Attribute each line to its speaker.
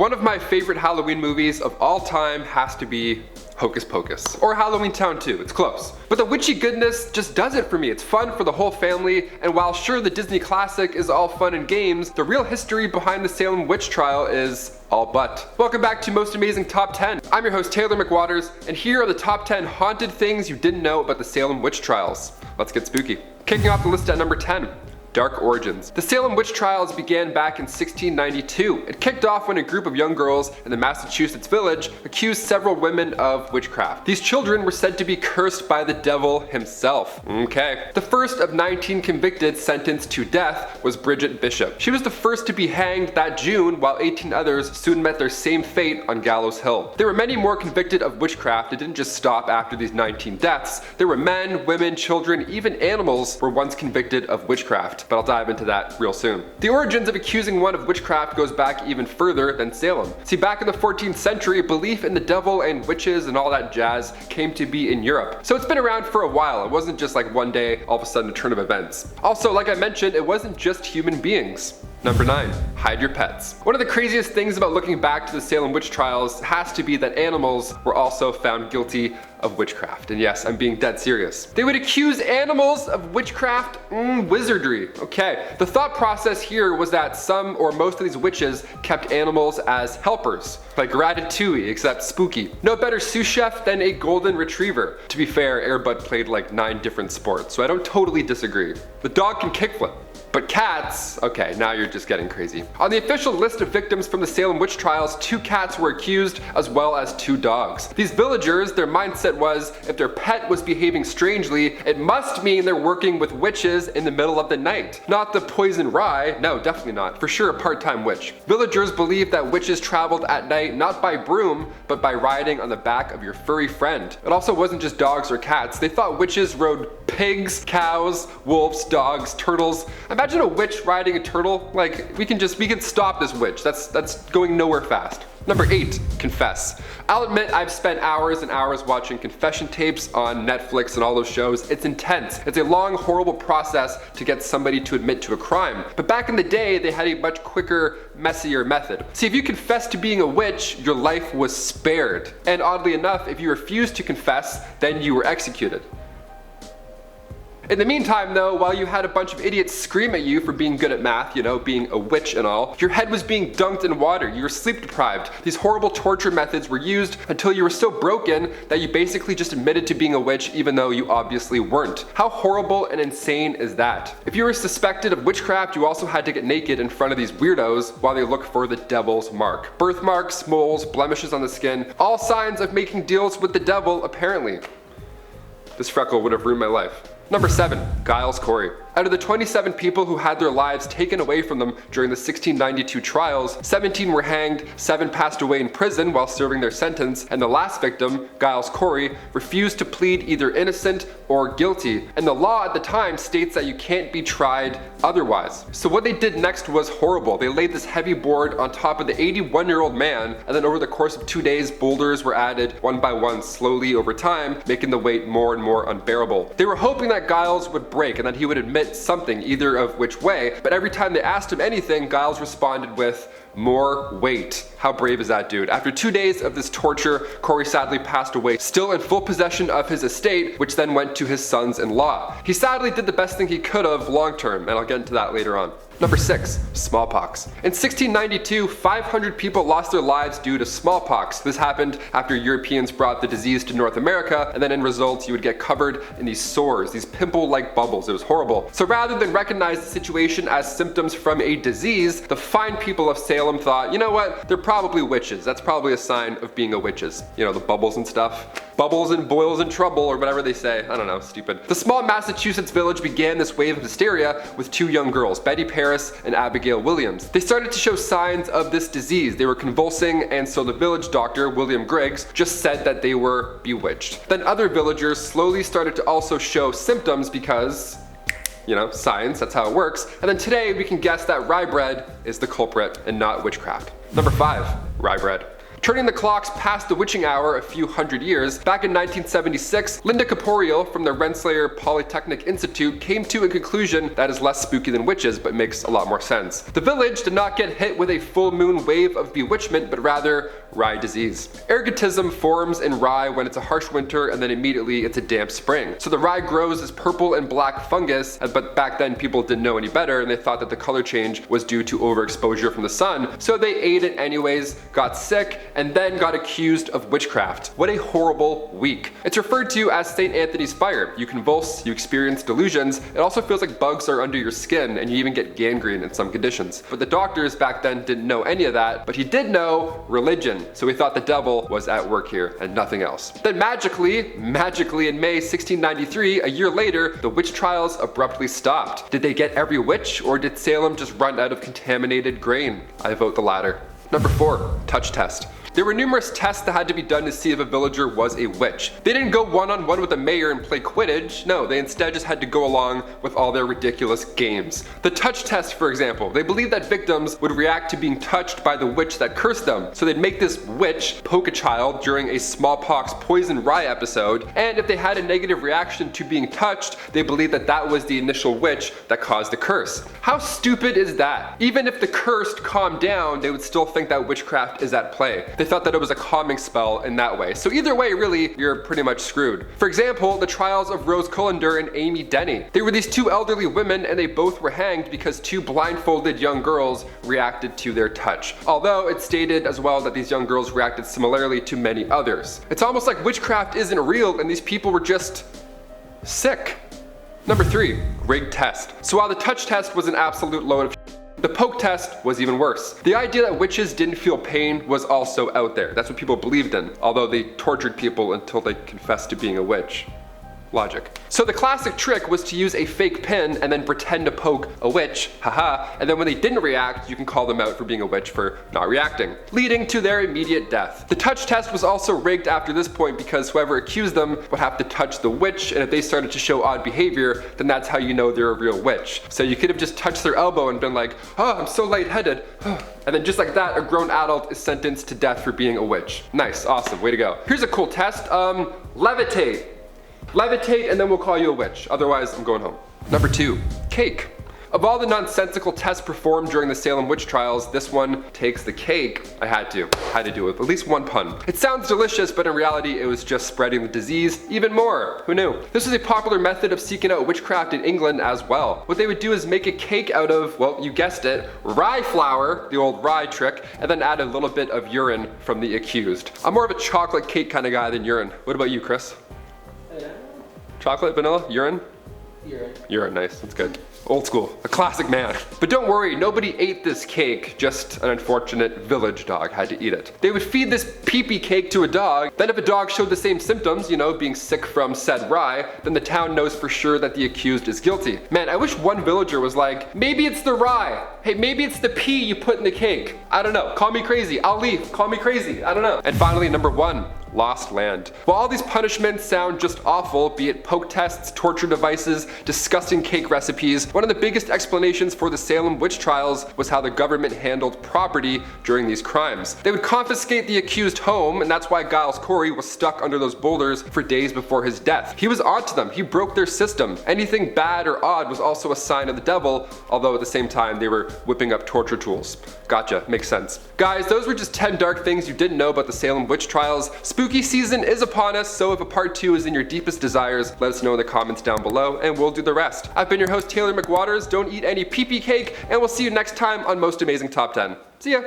Speaker 1: One of my favorite Halloween movies of all time has to be Hocus Pocus, or Halloween Town 2, it's close. But the witchy goodness just does it for me. It's fun for the whole family, and while sure the Disney classic is all fun and games, the real history behind the Salem Witch Trial is all but. Welcome back to Most Amazing Top 10. I'm your host Taylor McWatters, and here are the top 10 haunted things you didn't know about the Salem Witch Trials. Let's get spooky. Kicking off the list at number 10. Dark origins. The Salem Witch Trials began back in 1692. It kicked off when a group of young girls in the Massachusetts village accused several women of witchcraft. These children were said to be cursed by the devil himself. Okay. The first of 19 convicted sentenced to death was Bridget Bishop. She was the first to be hanged that June, while 18 others soon met their same fate on Gallows Hill. There were many more convicted of witchcraft. It didn't just stop after these 19 deaths. There were men, women, children, even animals were once convicted of witchcraft. But I'll dive into that real soon. The origins of accusing one of witchcraft goes back even further than Salem. See, back in the 14th century, belief in the devil and witches and all that jazz came to be in Europe. So it's been around for a while. It wasn't just like one day, all of a sudden a turn of events. Also, like I mentioned, it wasn't just human beings. Number 9. Hide your pets. One of the craziest things about looking back to the Salem Witch Trials has to be that animals were also found guilty of witchcraft. And yes, I'm being dead serious. They would accuse animals of witchcraft wizardry. Okay, the thought process here was that some or most of these witches kept animals as helpers, like Ratatouille, except spooky. No better sous chef than a golden retriever. To be fair, Air Bud played like 9 different sports, so I don't totally disagree. The dog can kickflip. But cats, okay, now you're just getting crazy. On the official list of victims from the Salem Witch Trials, 2 cats were accused, as well as 2 dogs. These villagers, their mindset was, if their pet was behaving strangely, it must mean they're working with witches in the middle of the night. Not the poison rye, no, definitely not. For sure a part-time witch. Villagers believed that witches traveled at night not by broom, but by riding on the back of your furry friend. It also wasn't just dogs or cats. They thought witches rode pigs, cows, wolves, dogs, turtles. Imagine a witch riding a turtle. Like, we can stop this witch. That's going nowhere fast. Number 8, confess. I'll admit I've spent hours and hours watching confession tapes on Netflix and all those shows. It's intense. It's a long, horrible process to get somebody to admit to a crime. But back in the day, they had a much quicker, messier method. See, if you confessed to being a witch, your life was spared. And oddly enough, if you refused to confess, then you were executed. In the meantime though, while you had a bunch of idiots scream at you for being good at math, being a witch and all, your head was being dunked in water, you were sleep deprived. These horrible torture methods were used until you were so broken that you basically just admitted to being a witch even though you obviously weren't. How horrible and insane is that? If you were suspected of witchcraft, you also had to get naked in front of these weirdos while they look for the devil's mark. Birthmarks, moles, blemishes on the skin, all signs of making deals with the devil apparently. This freckle would have ruined my life. Number 7, Giles Corey. Out of the 27 people who had their lives taken away from them during the 1692 trials, 17 were hanged, 7 passed away in prison while serving their sentence, and the last victim, Giles Corey, refused to plead either innocent or guilty. And the law at the time states that you can't be tried otherwise. So what they did next was horrible. They laid this heavy board on top of the 81-year-old man, and then over the course of 2 days, boulders were added one by one slowly over time, making the weight more and more unbearable. They were hoping that Giles would break and that he would admit something, either of which way, but every time they asked him anything, Giles responded with, "More weight." How brave is that dude? After 2 days of this torture, Corey sadly passed away, still in full possession of his estate, which then went to his sons-in-law. He sadly did the best thing he could have long term, and I'll get into that later on. Number 6, smallpox. In 1692, 500 people lost their lives due to smallpox. This happened after Europeans brought the disease to North America, and then in result, you would get covered in these sores, these pimple-like bubbles. It was horrible. So rather than recognize the situation as symptoms from a disease, the fine people of Salem thought, you know what, they're probably witches. That's probably a sign of being a witches. The bubbles and stuff. Bubbles and boils and trouble, or whatever they say. I don't know, stupid. The small Massachusetts village began this wave of hysteria with 2 young girls, Betty Paris and Abigail Williams. They started to show signs of this disease. They were convulsing, and so the village doctor, William Griggs, just said that they were bewitched. Then other villagers slowly started to also show symptoms because, science, that's how it works. And then today we can guess that rye bread is the culprit and not witchcraft. Number 5, rye bread. Turning the clocks past the witching hour a few hundred years, back in 1976, Linda Caporial from the Rensselaer Polytechnic Institute came to a conclusion that is less spooky than witches, but makes a lot more sense. The village did not get hit with a full moon wave of bewitchment, but rather rye disease. Ergotism forms in rye when it's a harsh winter and then immediately it's a damp spring. So the rye grows as purple and black fungus, but back then people didn't know any better and they thought that the color change was due to overexposure from the sun. So they ate it anyways, got sick, and then got accused of witchcraft. What a horrible week. It's referred to as St. Anthony's fire. You convulse, you experience delusions, it also feels like bugs are under your skin and you even get gangrene in some conditions. But the doctors back then didn't know any of that, but he did know religion. So we thought the devil was at work here and nothing else. Then magically in May 1693, a year later, the witch trials abruptly stopped. Did they get every witch, or did Salem just run out of contaminated grain? I vote the latter. Number 4, touch test. There were numerous tests that had to be done to see if a villager was a witch. They didn't go one-on-one with the mayor and play Quidditch. No, they instead just had to go along with all their ridiculous games. The touch test, for example, they believed that victims would react to being touched by the witch that cursed them. So they'd make this witch poke a child during a smallpox poison rye episode, and if they had a negative reaction to being touched, they believed that that was the initial witch that caused the curse. How stupid is that? Even if the cursed calmed down, they would still think that witchcraft is at play. They thought that it was a calming spell in that way. So either way, really, you're pretty much screwed. For example, the trials of Rose Cullender and Amy Denny. They were these two elderly women and they both were hanged because two blindfolded young girls reacted to their touch. Although it's stated as well that these young girls reacted similarly to many others. It's almost like witchcraft isn't real and these people were just sick. Number 3, rigged test. So while the touch test was an absolute load of the poke test was even worse. The idea that witches didn't feel pain was also out there. That's what people believed in, although they tortured people until they confessed to being a witch. Logic. So the classic trick was to use a fake pin and then pretend to poke a witch, haha, and then when they didn't react, you can call them out for being a witch for not reacting, leading to their immediate death. The touch test was also rigged after this point because whoever accused them would have to touch the witch, and if they started to show odd behavior, then that's how you know they're a real witch. So you could have just touched their elbow and been like, oh, I'm so lightheaded. And then just like that, a grown adult is sentenced to death for being a witch. Nice, awesome, way to go. Here's a cool test, levitate. Levitate and then we'll call you a witch. Otherwise, I'm going home. Number 2, cake. Of all the nonsensical tests performed during the Salem witch trials, this one takes the cake. I had to do it with at least one pun. It sounds delicious, but in reality, it was just spreading the disease even more. Who knew? This was a popular method of seeking out witchcraft in England as well. What they would do is make a cake out of, well, you guessed it, rye flour, the old rye trick, and then add a little bit of urine from the accused. I'm more of a chocolate cake kind of guy than urine. What about you, Chris? Chocolate, vanilla, urine?
Speaker 2: Urine.
Speaker 1: Urine, nice, that's good. Old school, a classic man. But don't worry, nobody ate this cake, just an unfortunate village dog had to eat it. They would feed this pee-pee cake to a dog, then if a dog showed the same symptoms, you know, being sick from said rye, then the town knows for sure that the accused is guilty. Man, I wish one villager was like, maybe it's the rye. Hey, maybe it's the pea you put in the cake. I don't know, call me crazy, I'll leave, call me crazy, I don't know. And finally, number 1. Lost land. While all these punishments sound just awful, be it poke tests, torture devices, disgusting cake recipes, one of the biggest explanations for the Salem witch trials was how the government handled property during these crimes. They would confiscate the accused home, and that's why Giles Corey was stuck under those boulders for days before his death. He was onto them, he broke their system. Anything bad or odd was also a sign of the devil, although at the same time they were whipping up torture tools. Gotcha, makes sense. Guys, those were just 10 dark things you didn't know about the Salem witch trials. Spooky season is upon us, so if a part 2 is in your deepest desires, let us know in the comments down below and we'll do the rest. I've been your host Taylor McWatters, don't eat any pee-pee cake, and we'll see you next time on Most Amazing Top 10. See ya!